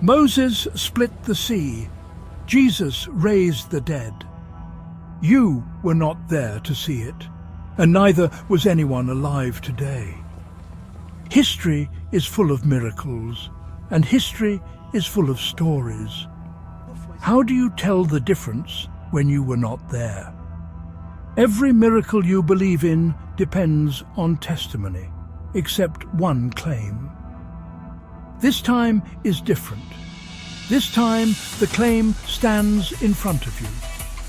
Moses split the sea. Jesus raised the dead. You were not there to see it, and neither was anyone alive today. History is full of miracles, and history is full of stories. How do you tell the difference when you were not there? Every miracle you believe in depends on testimony, except one claim. This time is different. This time the claim stands in front of you,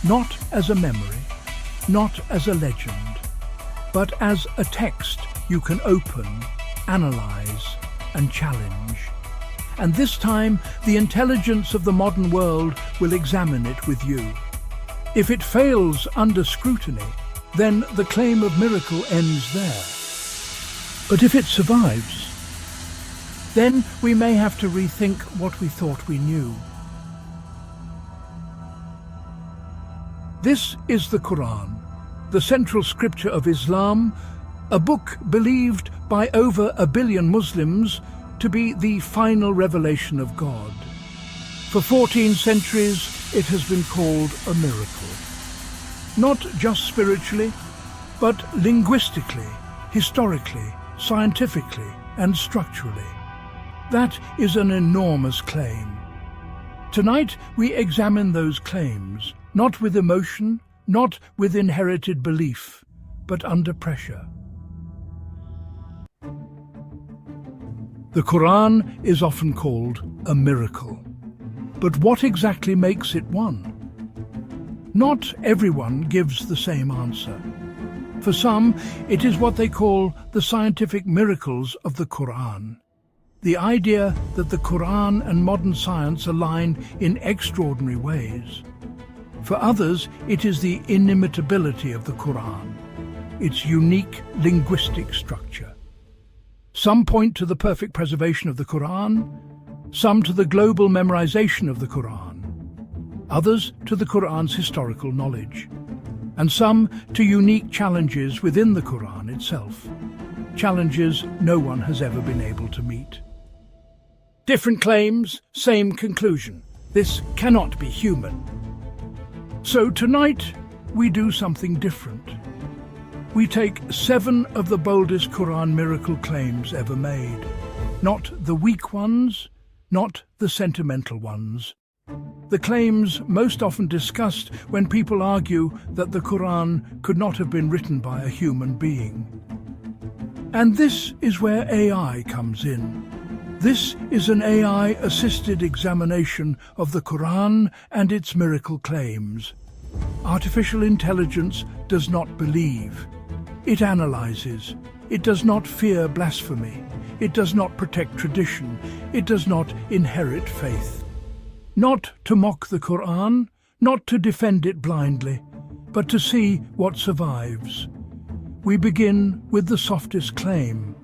not as a memory, not as a legend, but as a text you can open, analyze, and challenge. And this time the intelligence of the modern world will examine it with you. If it fails under scrutiny, then the claim of miracle ends there. But if it survives, then we may have to rethink what we thought we knew. This is the Qur'an, the central scripture of Islam, a book believed by over 1 billion Muslims to be the final revelation of God. For 14 centuries, it has been called a miracle. Not just spiritually, but linguistically, historically, scientifically, and structurally. That is an enormous claim. Tonight, we examine those claims, not with emotion, not with inherited belief, but under pressure. The Qur'an is often called a miracle. But what exactly makes it one? Not everyone gives the same answer. For some, it is what they call the scientific miracles of the Qur'an. The idea that the Qur'an and modern science align in extraordinary ways. For others, it is the inimitability of the Qur'an, its unique linguistic structure. Some point to the perfect preservation of the Qur'an, some to the global memorization of the Qur'an, others to the Qur'an's historical knowledge, and some to unique challenges within the Qur'an itself, challenges no one has ever been able to meet. Different claims, same conclusion. This cannot be human. So tonight, we do something different. We take 7 of the boldest Qur'an miracle claims ever made. Not the weak ones, not the sentimental ones. The claims most often discussed when people argue that the Qur'an could not have been written by a human being. And this is where AI comes in. This is an AI-assisted examination of the Qur'an and its miracle claims. Artificial intelligence does not believe. It analyzes. It does not fear blasphemy. It does not protect tradition. It does not inherit faith. Not to mock the Qur'an, not to defend it blindly, but to see what survives. We begin with the softest claim,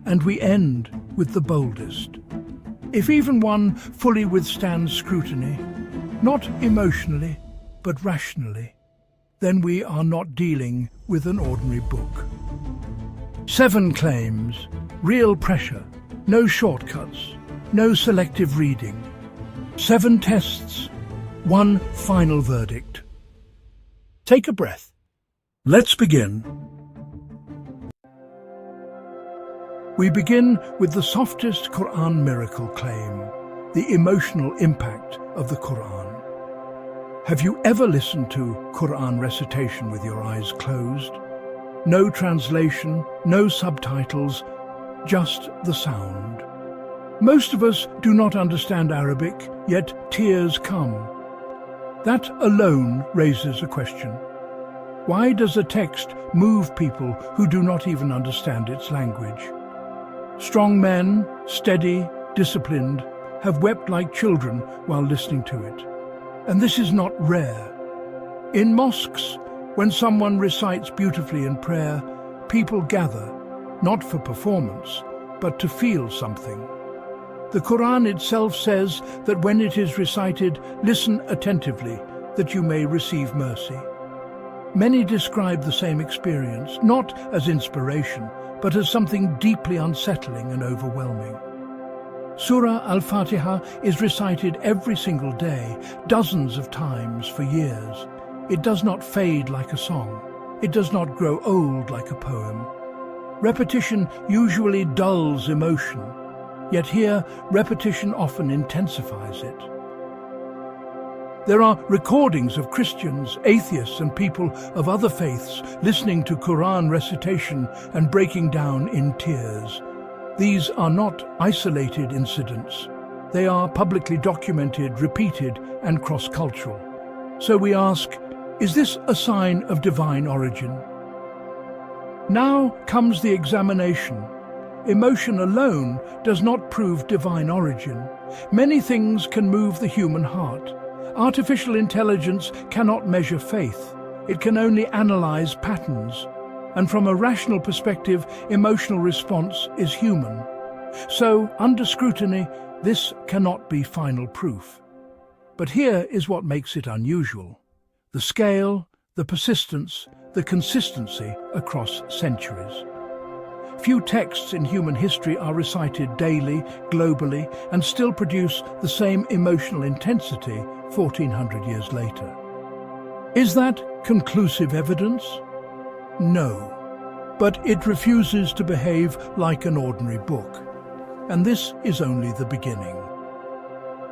and we end with the boldest. If even one fully withstands scrutiny, not emotionally, but rationally, then we are not dealing with an ordinary book. 7 claims, real pressure, no shortcuts, no selective reading. 7 tests, 1 final verdict. Take a breath. Let's begin. We begin with the softest Qur'an miracle claim, the emotional impact of the Qur'an. Have you ever listened to Qur'an recitation with your eyes closed? No translation, no subtitles, just the sound. Most of us do not understand Arabic, yet tears come. That alone raises a question. Why does a text move people who do not even understand its language? Strong men, steady, disciplined, have wept like children while listening to it. And this is not rare. In mosques, when someone recites beautifully in prayer, people gather, not for performance, but to feel something. The Qur'an itself says that when it is recited, listen attentively, that you may receive mercy. Many describe the same experience, not as inspiration, but as something deeply unsettling and overwhelming. Surah Al-Fatiha is recited every single day, dozens of times for years. It does not fade like a song. It does not grow old like a poem. Repetition usually dulls emotion, yet here repetition often intensifies it. There are recordings of Christians, atheists and people of other faiths listening to Qur'an recitation and breaking down in tears. These are not isolated incidents. They are publicly documented, repeated and cross-cultural. So we ask, is this a sign of divine origin? Now comes the examination. Emotion alone does not prove divine origin. Many things can move the human heart. Artificial intelligence cannot measure faith. It can only analyze patterns. And from a rational perspective, emotional response is human. So, under scrutiny, this cannot be final proof. But here is what makes it unusual: the scale, the persistence, the consistency across centuries. Few texts in human history are recited daily, globally, and still produce the same emotional intensity 1400 years later. Is that conclusive evidence? No. But it refuses to behave like an ordinary book. And this is only the beginning.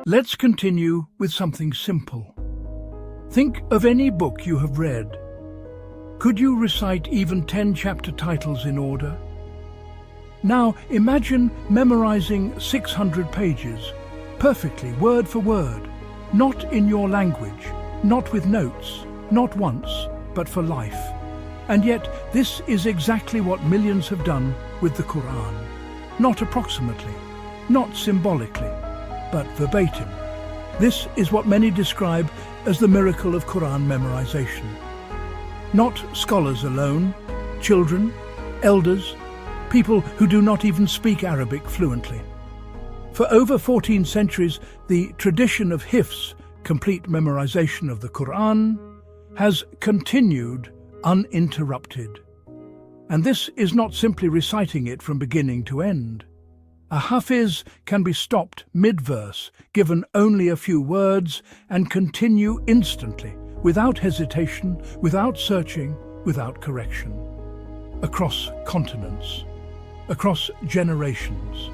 Let's continue with something simple. Think of any book you have read. Could you recite even 10 chapter titles in order? Now imagine memorizing 600 pages, perfectly, word for word, not in your language, not with notes, not once, but for life. And yet this is exactly what millions have done with the Qur'an. Not approximately, not symbolically, but verbatim. This is what many describe as the miracle of Qur'an memorization. Not scholars alone, children, elders, people who do not even speak Arabic fluently. For over 14 centuries, the tradition of Hifz, complete memorization of the Qur'an, has continued uninterrupted. And this is not simply reciting it from beginning to end. A Hafiz can be stopped mid-verse, given only a few words, and continue instantly, without hesitation, without searching, without correction. Across continents, across generations,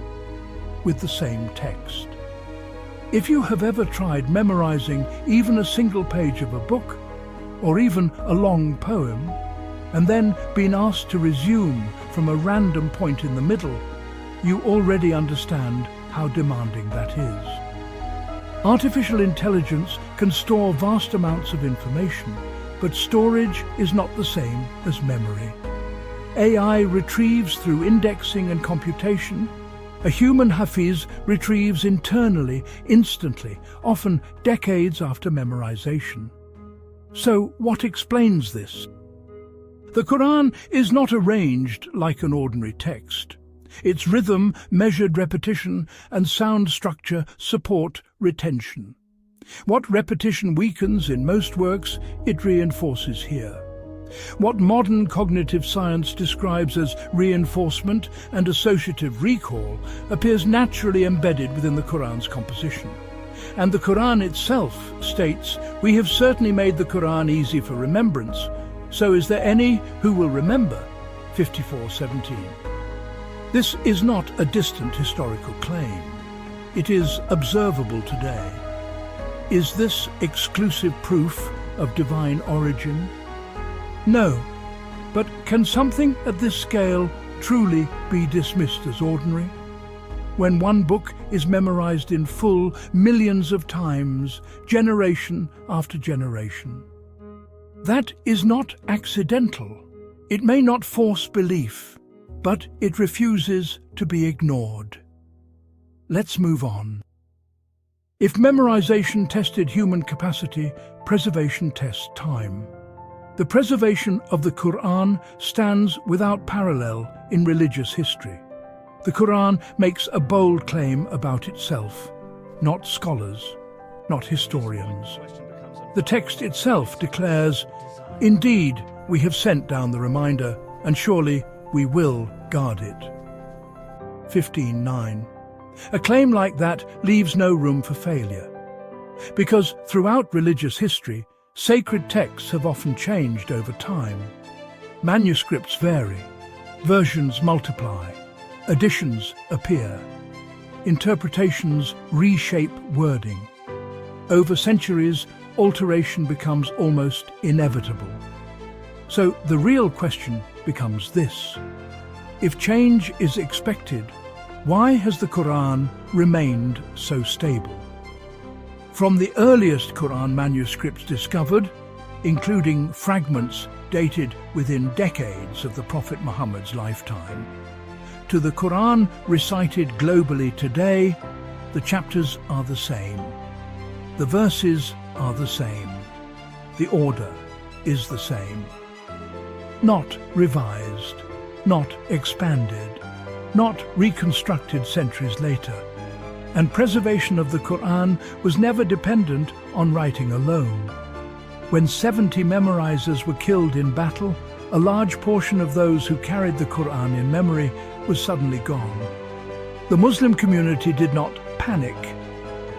with the same text. If you have ever tried memorizing even a single page of a book, or even a long poem, and then been asked to resume from a random point in the middle, you already understand how demanding that is. Artificial intelligence can store vast amounts of information, but storage is not the same as memory. AI retrieves through indexing and computation. A human Hafiz retrieves internally, instantly, often decades after memorization. So what explains this? The Qur'an is not arranged like an ordinary text. Its rhythm, measured repetition, and sound structure support retention. What repetition weakens in most works, it reinforces here. What modern cognitive science describes as reinforcement and associative recall appears naturally embedded within the Qur'an's composition. And the Qur'an itself states, "We have certainly made the Qur'an easy for remembrance. So is there any who will remember?" 54:17. This is not a distant historical claim. It is observable today. Is this exclusive proof of divine origin? No. But can something at this scale truly be dismissed as ordinary? When one book is memorized in full millions of times, generation after generation. That is not accidental. It may not force belief, but it refuses to be ignored. Let's move on. If memorization tested human capacity, preservation tests time. The preservation of the Qur'an stands without parallel in religious history. The Qur'an makes a bold claim about itself, not scholars, not historians. The text itself declares, "Indeed, we have sent down the reminder, and surely we will guard it." 15:9. A claim like that leaves no room for failure. Because throughout religious history, sacred texts have often changed over time. Manuscripts vary, versions multiply, additions appear, interpretations reshape wording. Over centuries, alteration becomes almost inevitable. So the real question becomes this: if change is expected, why has the Qur'an remained so stable? From the earliest Qur'an manuscripts discovered, including fragments dated within decades of the Prophet Muhammad's lifetime, to the Qur'an recited globally today, the chapters are the same. The verses are the same. The order is the same. Not revised, not expanded, not reconstructed centuries later. And preservation of the Qur'an was never dependent on writing alone. When 70 memorizers were killed in battle, a large portion of those who carried the Qur'an in memory was suddenly gone. The Muslim community did not panic.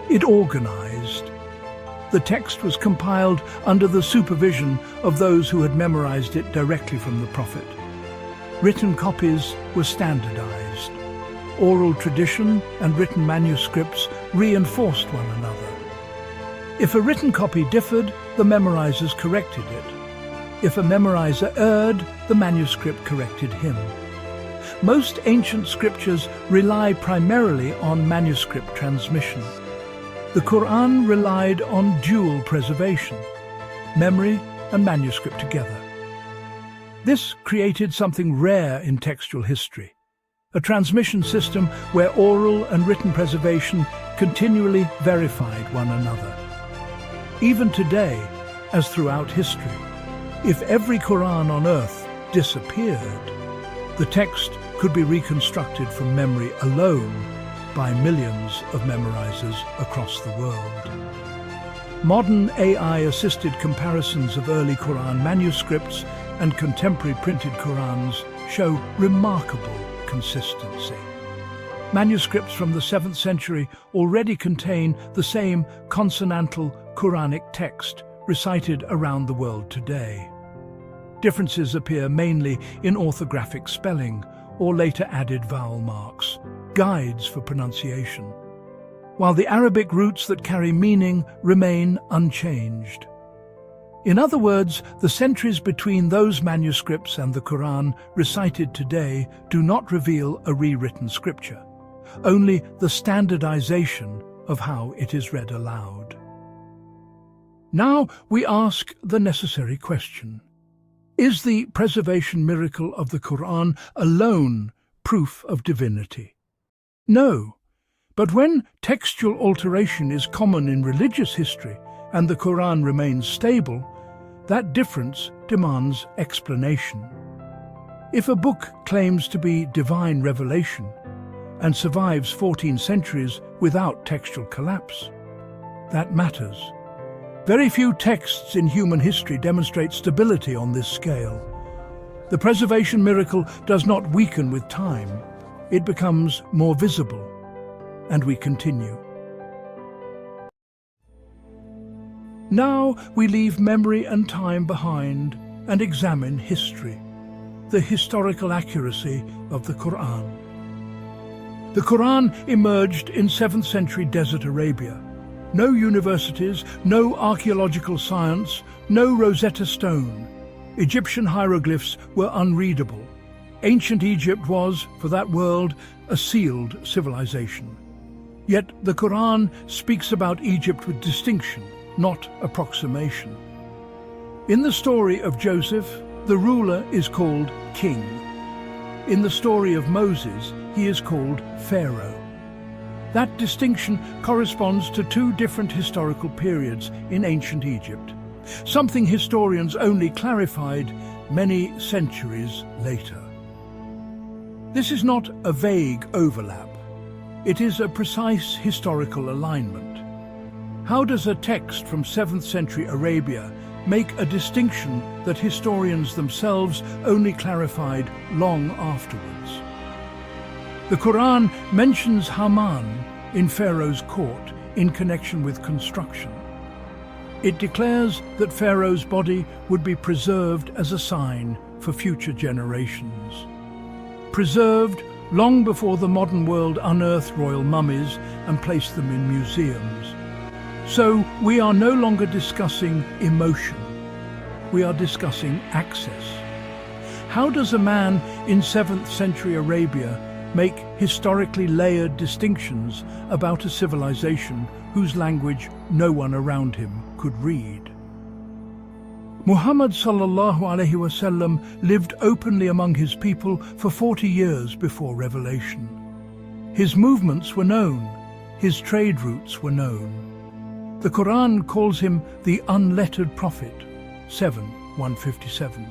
It organized. The text was compiled under the supervision of those who had memorized it directly from the Prophet. Written copies were standardized. Oral tradition and written manuscripts reinforced one another. If a written copy differed, the memorizers corrected it. If a memorizer erred, the manuscript corrected him. Most ancient scriptures rely primarily on manuscript transmission. The Qur'an relied on dual preservation, memory and manuscript together. This created something rare in textual history: a transmission system where oral and written preservation continually verified one another. Even today, as throughout history, if every Qur'an on earth disappeared, the text could be reconstructed from memory alone by millions of memorizers across the world. Modern AI-assisted comparisons of early Qur'an manuscripts and contemporary printed Qur'ans show remarkable consistency. Manuscripts from the 7th century already contain the same consonantal Quranic text recited around the world today. Differences appear mainly in orthographic spelling or later added vowel marks, guides for pronunciation, while the Arabic roots that carry meaning remain unchanged. In other words, the centuries between those manuscripts and the Qur'an recited today do not reveal a rewritten scripture, only the standardization of how it is read aloud. Now we ask the necessary question: is the preservation miracle of the Qur'an alone proof of divinity? No, but when textual alteration is common in religious history and the Qur'an remains stable, that difference demands explanation. If a book claims to be divine revelation and survives 14 centuries without textual collapse, that matters. Very few texts in human history demonstrate stability on this scale. The preservation miracle does not weaken with time. It becomes more visible, and we continue. Now we leave memory and time behind and examine history, the historical accuracy of the Qur'an. The Qur'an emerged in 7th century desert Arabia. No universities, no archaeological science, no Rosetta Stone. Egyptian hieroglyphs were unreadable. Ancient Egypt was, for that world, a sealed civilization. Yet the Qur'an speaks about Egypt with distinction, not approximation. In the story of Joseph, the ruler is called king. In the story of Moses, he is called Pharaoh. That distinction corresponds to two different historical periods in ancient Egypt, something historians only clarified many centuries later. This is not a vague overlap. It is a precise historical alignment. How does a text from 7th century Arabia make a distinction that historians themselves only clarified long afterwards? The Qur'an mentions Haman in Pharaoh's court in connection with construction. It declares that Pharaoh's body would be preserved as a sign for future generations. Preserved long before the modern world unearthed royal mummies and placed them in museums. So we are no longer discussing emotion, we are discussing access. How does a man in 7th century Arabia make historically layered distinctions about a civilization whose language no one around him could read? Muhammad sallallahu alaihi wasallam lived openly among his people for 40 years before revelation. His movements were known, his trade routes were known. The Qur'an calls him the unlettered prophet, 7:157.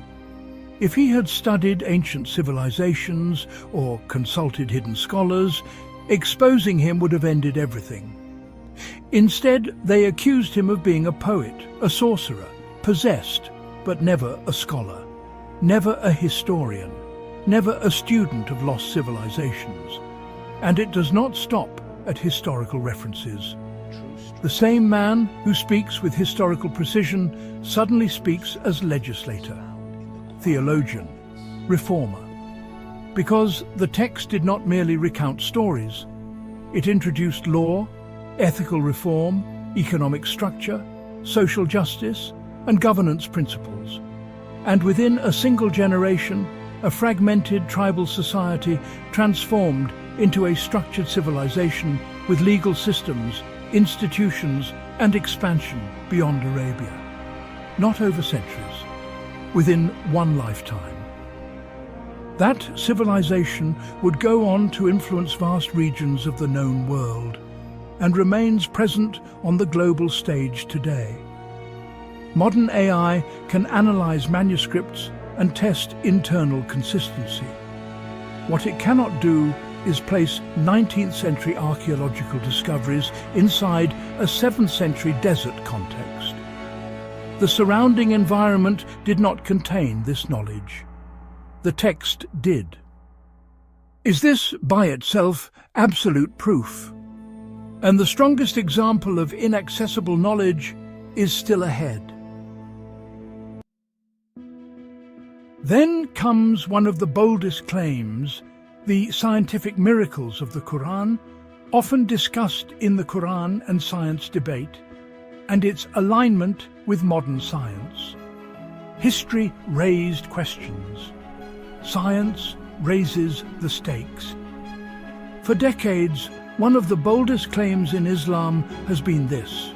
If he had studied ancient civilizations or consulted hidden scholars, exposing him would have ended everything. Instead, they accused him of being a poet, a sorcerer, possessed, but never a scholar, never a historian, never a student of lost civilizations. And it does not stop at historical references. The same man who speaks with historical precision suddenly speaks as legislator, theologian, reformer. Because the text did not merely recount stories, it introduced law, ethical reform, economic structure, social justice, and governance principles. And within a single generation, a fragmented tribal society transformed into a structured civilization with legal systems, institutions, and expansion beyond Arabia. Not over centuries, within one lifetime. That civilization would go on to influence vast regions of the known world and remains present on the global stage today. Modern AI can analyze manuscripts and test internal consistency. What it cannot do is place 19th century archaeological discoveries inside a 7th century desert context. The surrounding environment did not contain this knowledge. The text did. Is this by itself absolute proof? And the strongest example of inaccessible knowledge is still ahead. Then comes one of the boldest claims, the scientific miracles of the Qur'an, often discussed in the Qur'an and science debate, and its alignment with modern science. History raised questions. Science raises the stakes. For decades, one of the boldest claims in Islam has been this,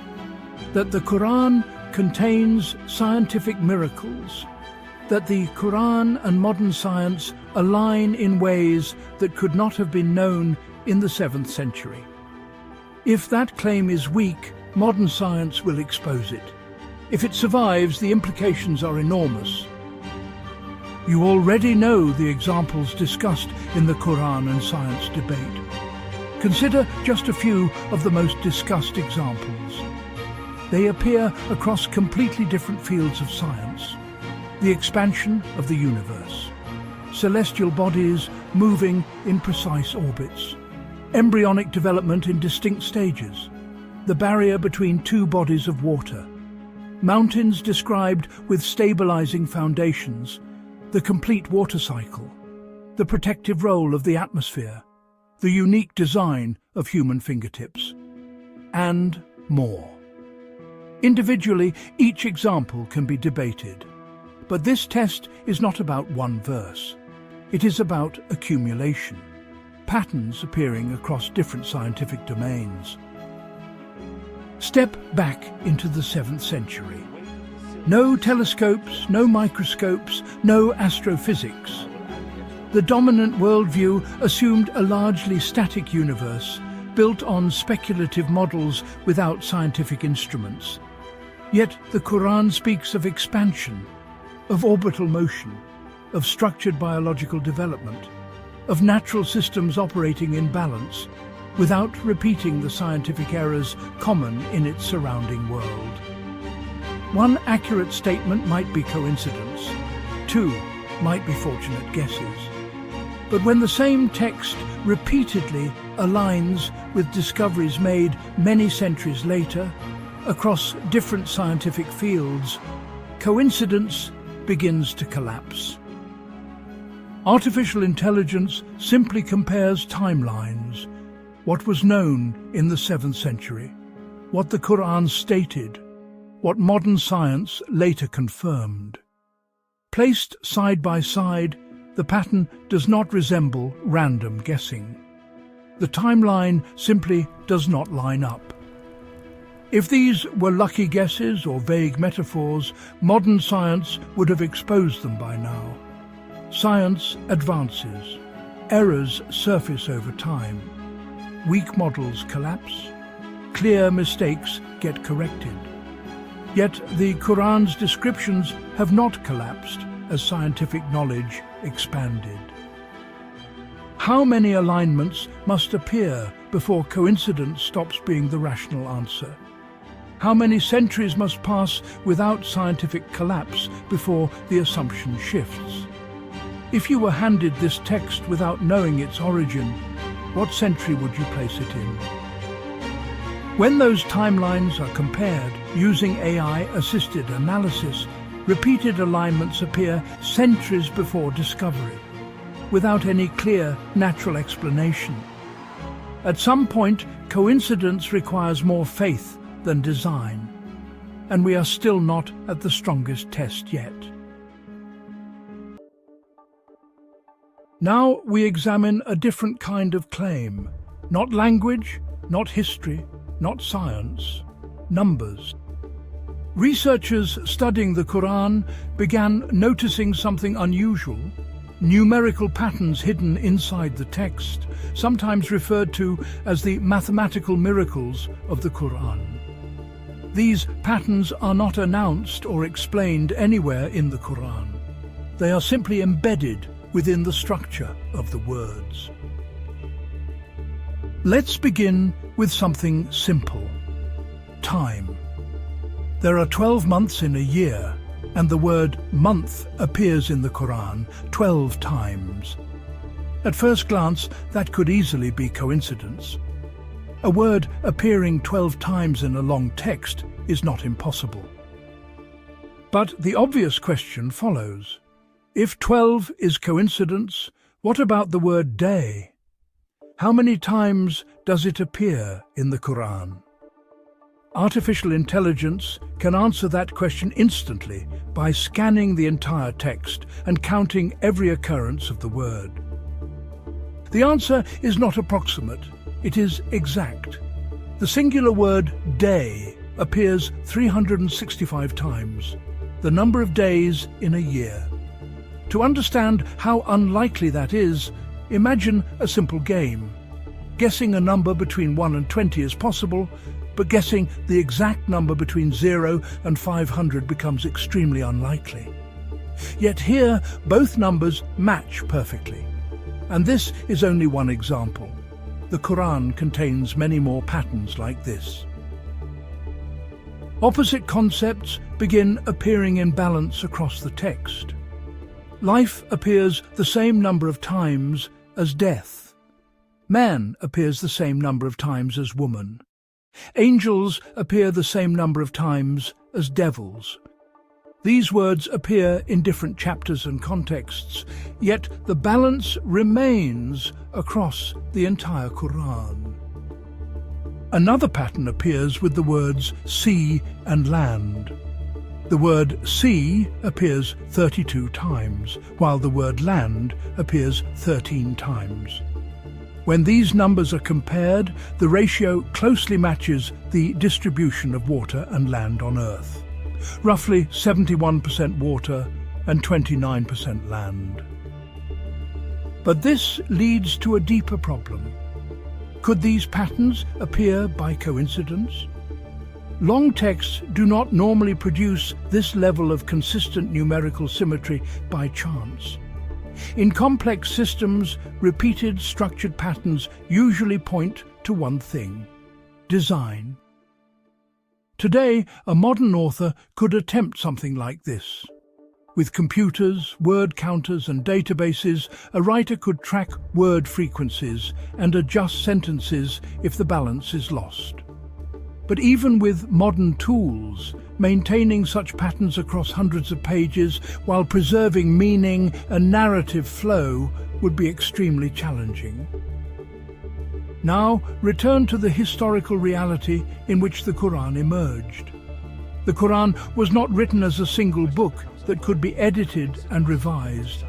that the Qur'an contains scientific miracles, that the Qur'an and modern science align in ways that could not have been known in the 7th century. If that claim is weak, modern science will expose it. If it survives, the implications are enormous. You already know the examples discussed in the Qur'an and science debate. Consider just a few of the most discussed examples. They appear across completely different fields of science. The expansion of the universe, celestial bodies moving in precise orbits, embryonic development in distinct stages, the barrier between two bodies of water, mountains described with stabilizing foundations, the complete water cycle, the protective role of the atmosphere, the unique design of human fingertips, and more. Individually, each example can be debated. But this test is not about one verse. It is about accumulation, patterns appearing across different scientific domains. Step back into the 7th century. No telescopes, no microscopes, no astrophysics. The dominant worldview assumed a largely static universe built on speculative models without scientific instruments. Yet the Qur'an speaks of expansion, of orbital motion, of structured biological development, of natural systems operating in balance, without repeating the scientific errors common in its surrounding world. One accurate statement might be coincidence, two might be fortunate guesses. But when the same text repeatedly aligns with discoveries made many centuries later across different scientific fields, coincidence begins to collapse. Artificial intelligence simply compares timelines, what was known in the 7th century, what the Qur'an stated, what modern science later confirmed. Placed side by side, the pattern does not resemble random guessing. The timeline simply does not line up. If these were lucky guesses or vague metaphors, modern science would have exposed them by now. Science advances. Errors surface over time. Weak models collapse. Clear mistakes get corrected. Yet the Qur'an's descriptions have not collapsed as scientific knowledge expanded. How many alignments must appear before coincidence stops being the rational answer? How many centuries must pass without scientific collapse before the assumption shifts? If you were handed this text without knowing its origin, what century would you place it in? When those timelines are compared using AI-assisted analysis, repeated alignments appear centuries before discovery, without any clear natural explanation. At some point, coincidence requires more faith than design, and we are still not at the strongest test yet. Now we examine a different kind of claim, not language, not history, not science, numbers. Researchers studying the Qur'an began noticing something unusual, numerical patterns hidden inside the text, sometimes referred to as the mathematical miracles of the Qur'an. These patterns are not announced or explained anywhere in the Qur'an. They are simply embedded within the structure of the words. Let's begin with something simple: time. There are 12 months in a year, and the word month appears in the Qur'an 12 times. At first glance, that could easily be coincidence. A word appearing 12 times in a long text is not impossible. But the obvious question follows. If 12 is coincidence, what about the word day? How many times does it appear in the Qur'an? Artificial intelligence can answer that question instantly by scanning the entire text and counting every occurrence of the word. The answer is not approximate, it is exact. The singular word day appears 365 times, the number of days in a year. To understand how unlikely that is, imagine a simple game. Guessing a number between 1 and 20 is possible, but guessing the exact number between 0 and 500 becomes extremely unlikely. Yet here, both numbers match perfectly. And this is only one example. The Qur'an contains many more patterns like this. Opposite concepts begin appearing in balance across the text. Life appears the same number of times as death. Man appears the same number of times as woman. Angels appear the same number of times as devils. These words appear in different chapters and contexts, yet the balance remains across the entire Qur'an. Another pattern appears with the words sea and land. The word sea appears 32 times, while the word land appears 13 times. When these numbers are compared, the ratio closely matches the distribution of water and land on Earth. Roughly 71% water and 29% land. But this leads to a deeper problem. Could these patterns appear by coincidence? Long texts do not normally produce this level of consistent numerical symmetry by chance. In complex systems, repeated structured patterns usually point to one thing: design. Today, a modern author could attempt something like this. With computers, word counters and databases, a writer could track word frequencies and adjust sentences if the balance is lost. But even with modern tools, maintaining such patterns across hundreds of pages while preserving meaning and narrative flow would be extremely challenging. Now, return to the historical reality in which the Qur'an emerged. The Qur'an was not written as a single book that could be edited and revised.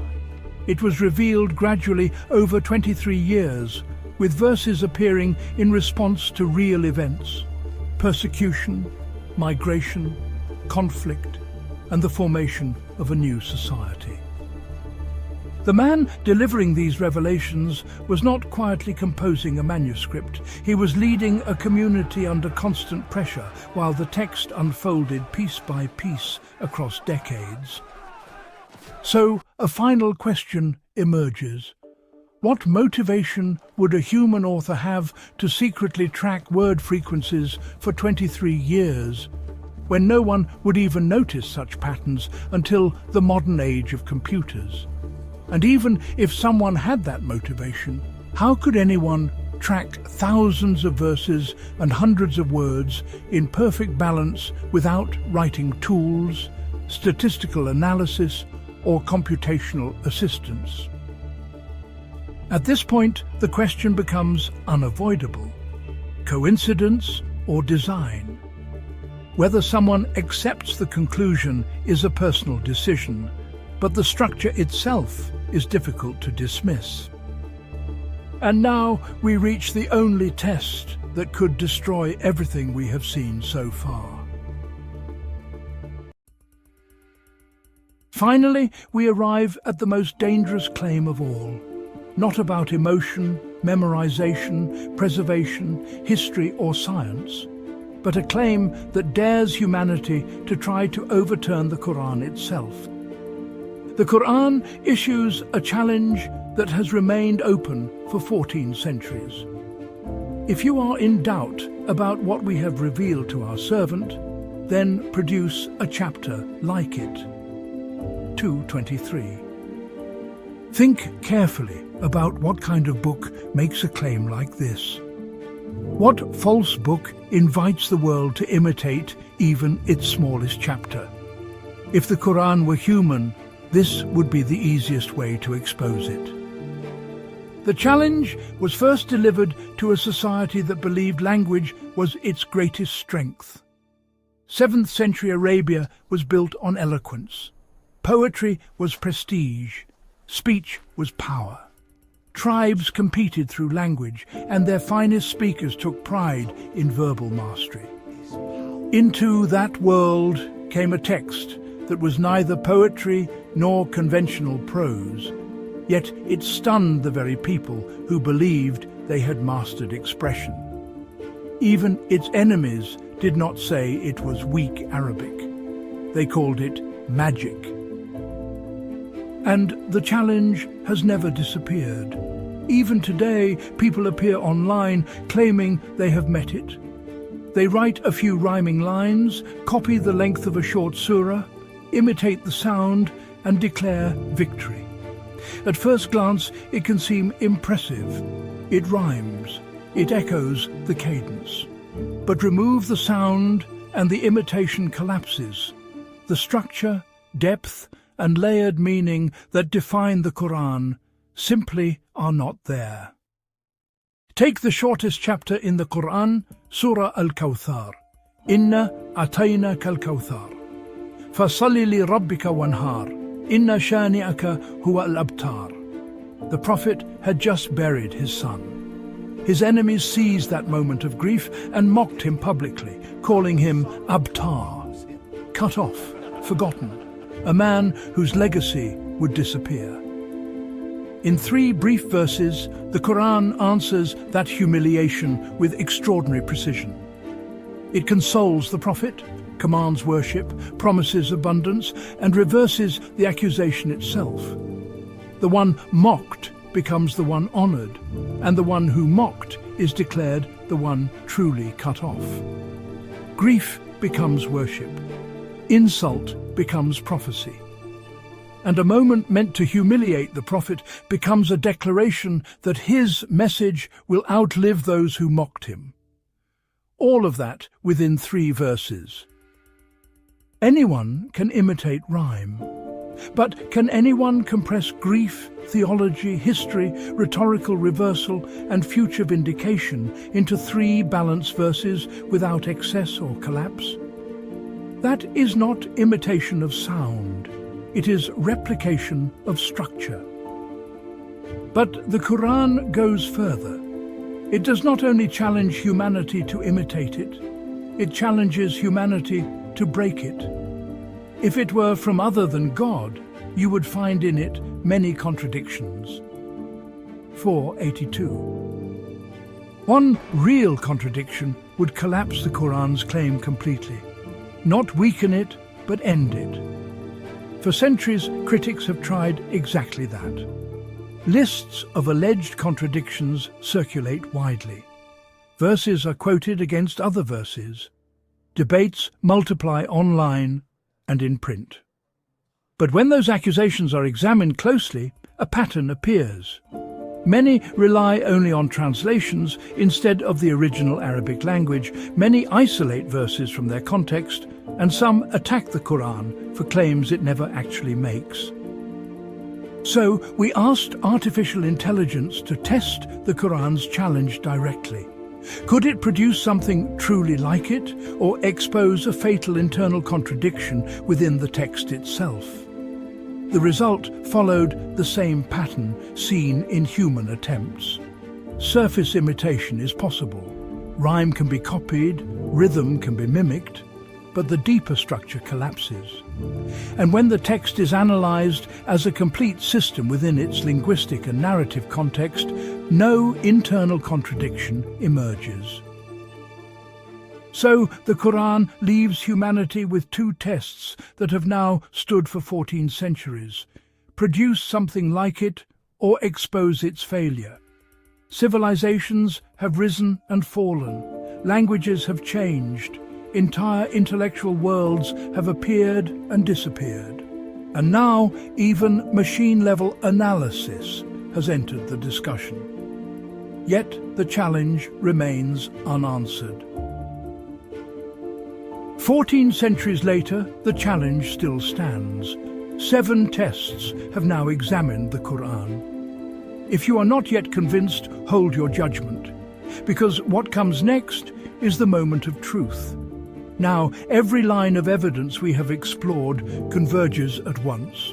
It was revealed gradually over 23 years, with verses appearing in response to real events: persecution, migration, conflict, and the formation of a new society. The man delivering these revelations was not quietly composing a manuscript. He was leading a community under constant pressure while the text unfolded piece by piece across decades. So, a final question emerges. What motivation would a human author have to secretly track word frequencies for 23 years, when no one would even notice such patterns until the modern age of computers? And even if someone had that motivation, how could anyone track thousands of verses and hundreds of words in perfect balance without writing tools, statistical analysis, or computational assistance? At this point, the question becomes unavoidable: coincidence or design? Whether someone accepts the conclusion is a personal decision, but the structure itself is difficult to dismiss. And now we reach the only test that could destroy everything we have seen so far. Finally, we arrive at the most dangerous claim of all, not about emotion, memorization, preservation, history, or science, but a claim that dares humanity to try to overturn the Qur'an itself. The Qur'an issues a challenge that has remained open for 14 centuries. If you are in doubt about what we have revealed to our servant, then produce a chapter like it. 2:23. Think carefully about what kind of book makes a claim like this. What false book invites the world to imitate even its smallest chapter? If the Qur'an were human, this would be the easiest way to expose it. The challenge was first delivered to a society that believed language was its greatest strength. 7th century Arabia was built on eloquence. Poetry was prestige. Speech was power. Tribes competed through language, and their finest speakers took pride in verbal mastery. Into that world came a text that was neither poetry nor conventional prose, yet it stunned the very people who believed they had mastered expression. Even its enemies did not say it was weak Arabic. They called it magic. And the challenge has never disappeared. Even today, people appear online claiming they have met it. They write a few rhyming lines, copy the length of a short surah, imitate the sound, and declare victory. At first glance, it can seem impressive. It rhymes. It echoes the cadence. But remove the sound and the imitation collapses. The structure, depth, and layered meaning that define the Qur'an simply are not there. Take the shortest chapter in the Qur'an, Surah Al-Kawthar. Inna atayna kal-kawthar. Fasalli li rabbika wanhar. Inna shani'aka huwa al-abtar. The Prophet had just buried his son. His enemies seized that moment of grief and mocked him publicly, calling him Abtar, cut off, forgotten, a man whose legacy would disappear. In 3 brief verses, the Qur'an answers that humiliation with extraordinary precision. It consoles the Prophet, commands worship, promises abundance, and reverses the accusation itself. The one mocked becomes the one honored, and the one who mocked is declared the one truly cut off. Grief becomes worship. Insult becomes prophecy. and a moment meant to humiliate the prophet becomes a declaration that his message will outlive those who mocked him. All of that within 3 verses. Anyone can imitate rhyme, but can anyone compress grief, theology, history, rhetorical reversal, and future vindication into 3 balanced verses without excess or collapse? That is not imitation of sound, it is replication of structure. But the Qur'an goes further. It does not only challenge humanity to imitate it, it challenges humanity to break it. If it were from other than God, you would find in it many contradictions. 482. One real contradiction would collapse the Qur'an's claim completely. Not weaken it, but end it. For centuries, critics have tried exactly that. Lists of alleged contradictions circulate widely. Verses are quoted against other verses. Debates multiply online and in print. But when those accusations are examined closely, a pattern appears. Many rely only on translations instead of the original Arabic language. Many isolate verses from their context, and some attack the Qur'an for claims it never actually makes. So we asked artificial intelligence to test the Qur'an's challenge directly. Could it produce something truly like it, or expose a fatal internal contradiction within the text itself? The result followed the same pattern seen in human attempts. Surface imitation is possible. Rhyme can be copied, rhythm can be mimicked, but the deeper structure collapses. And when the text is analysed as a complete system within its linguistic and narrative context, no internal contradiction emerges. So the Qur'an leaves humanity with 2 tests that have now stood for 14 centuries. Produce something like it, or expose its failure. Civilizations have risen and fallen. Languages have changed. Entire intellectual worlds have appeared and disappeared. And now even machine-level analysis has entered the discussion. Yet the challenge remains unanswered. 14 centuries later, the challenge still stands. 7 tests have now examined the Qur'an. If you are not yet convinced, hold your judgment, because what comes next is the moment of truth. Now, every line of evidence we have explored converges at once.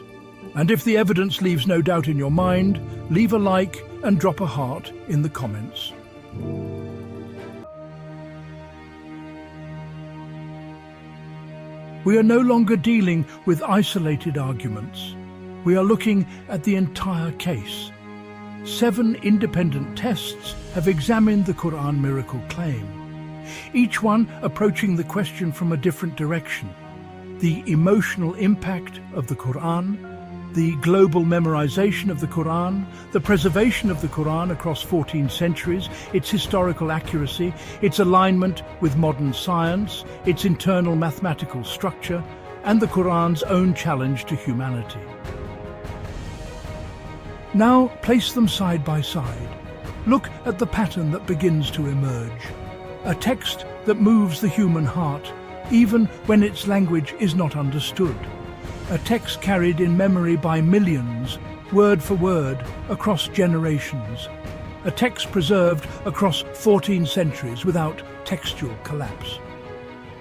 And if the evidence leaves no doubt in your mind, leave a like and drop a heart in the comments. We are no longer dealing with isolated arguments. We are looking at the entire case. 7 independent tests have examined the Qur'an miracle claim, each one approaching the question from a different direction. The emotional impact of the Qur'an, the global memorization of the Qur'an, the preservation of the Qur'an across 14 centuries, its historical accuracy, its alignment with modern science, its internal mathematical structure, and the Qur'an's own challenge to humanity. Now place them side by side. Look at the pattern that begins to emerge. A text that moves the human heart, even when its language is not understood. A text carried in memory by millions, word for word, across generations. A text preserved across 14 centuries without textual collapse.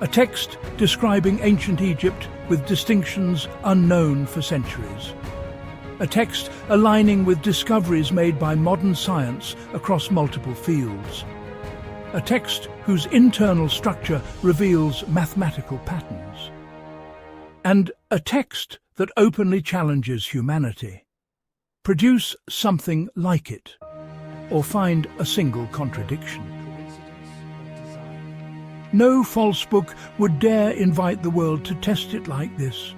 A text describing ancient Egypt with distinctions unknown for centuries. A text aligning with discoveries made by modern science across multiple fields. A text whose internal structure reveals mathematical patterns. And a text that openly challenges humanity. Produce something like it, or find a single contradiction. No false book would dare invite the world to test it like this.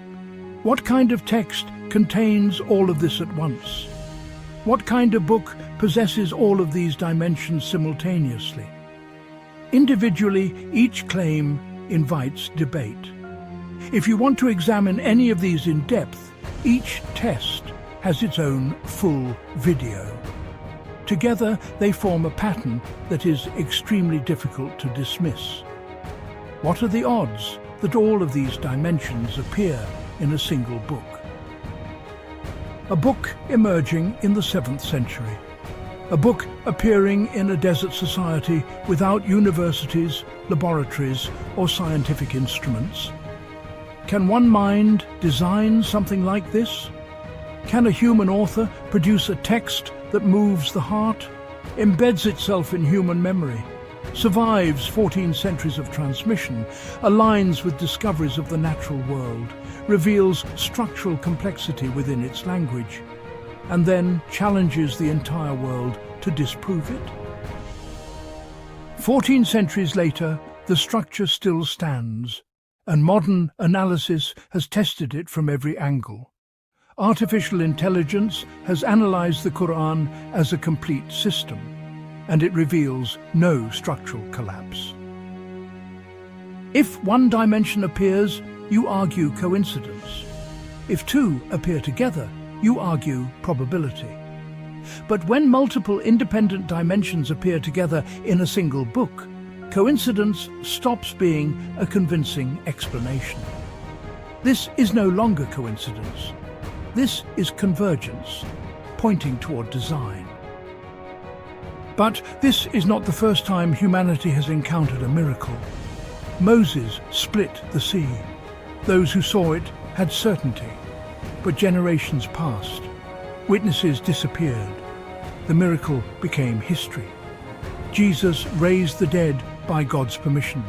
What kind of text contains all of this at once? What kind of book possesses all of these dimensions simultaneously? Individually, each claim invites debate. If you want to examine any of these in depth, Each test has its own full video. Together, they form a pattern that is extremely difficult to dismiss. What are the odds that all of these dimensions appear in a single book? A book emerging in the 7th century. A book appearing in a desert society without universities, laboratories, or scientific instruments. Can one mind design something like this? Can a human author produce a text that moves the heart, embeds itself in human memory, survives 14 centuries of transmission, aligns with discoveries of the natural world, reveals structural complexity within its language, and then challenges the entire world to disprove it? 14 centuries later, the structure still stands, and modern analysis has tested it from every angle. Artificial intelligence has analyzed the Qur'an as a complete system, and it reveals no structural collapse. If one dimension appears, you argue coincidence. If two appear together, you argue probability. But when multiple independent dimensions appear together in a single book, coincidence stops being a convincing explanation. This is no longer coincidence. This is convergence, pointing toward design. But this is not the first time humanity has encountered a miracle. Moses split the sea. Those who saw it had certainty, but generations passed. Witnesses disappeared. The miracle became history. Jesus raised the dead by God's permission.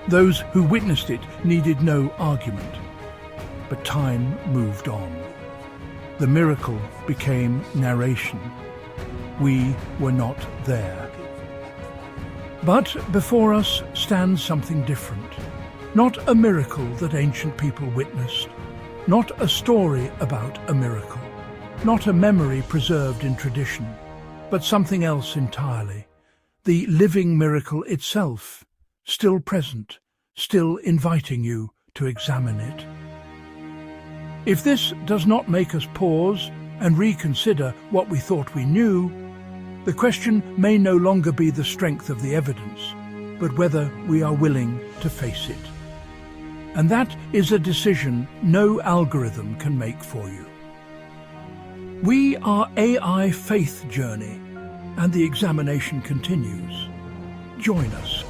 Those who witnessed it needed no argument. But time moved on. The miracle became narration. We were not there. But before us stands something different. Not a miracle that ancient people witnessed. Not a story about a miracle. Not a memory preserved in tradition. But something else entirely. The living miracle itself, still present, still inviting you to examine it. If this does not make us pause and reconsider what we thought we knew, the question may no longer be the strength of the evidence, but whether we are willing to face it. And that is a decision no algorithm can make for you. We are AI Faith Journey, and the examination continues. Join us.